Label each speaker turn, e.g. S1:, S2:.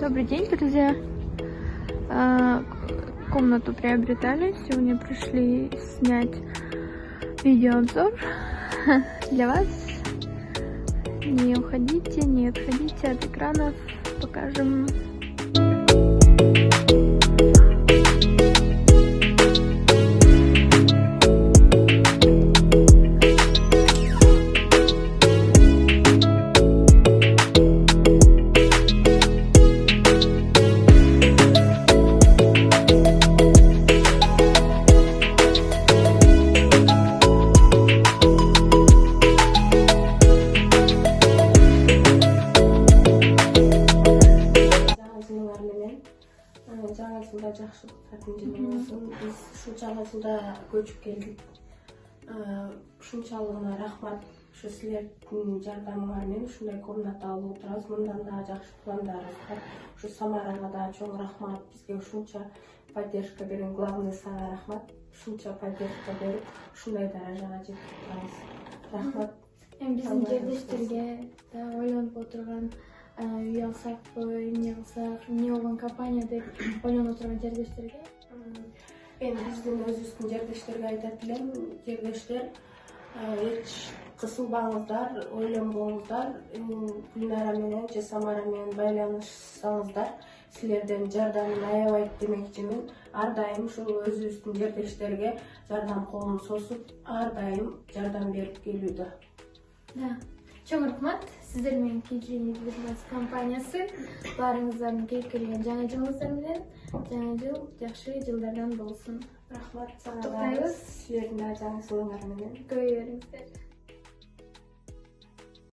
S1: Добрый день, друзья! Комнату приобретали. Сегодня пришли снять видеообзор для вас. Не уходите, не отходите от экранов. Покажем.
S2: Жаңа жылда жақсылықтардың жылы болсын. Біз шу жаңа жылда көчүп келдик. Ушунчалыгына рахмат. Ушу силердин жардамыңар менен ушундай комната алып отурабыз. Мындан да жакшы пландарыбыз бар. Ушу Самарага да чоң рахмат. Бизге ушунча поддержка берген, главный сага рахмат. Ушунча поддержка берип, ушундай даражага жетип турабыз. Рахмат.
S3: Биздин жердештерге да ойлонуп отурган үй алсакпы, эмне кылсак, эмне болгон компания деп ойлонуп отурган жердештерге
S2: Мен биздин өзүбүздүн жердештерге айтат элем, жердештер эч кысылбаңыздар, ойлонбоңуздар, Гүлнара менен же Самара менен байланышсаңыздар, силерден жардамын аябайт демекчимин. Ар дайым ушул өзүбүздүн жердештерге жардам колун созуп, ар дайым жардам берип келүүдө.
S3: Да. Чоң рахмат. Сиздер менен Кичи компаниясы баарыңыздардын келип келген жаңы жылыңыздар менен жаңы жыл жакшы жылдардан болсун.
S2: Рахмат сага. Силердин да жаңы жылыңар менен.
S3: Көбөй бериңиздер.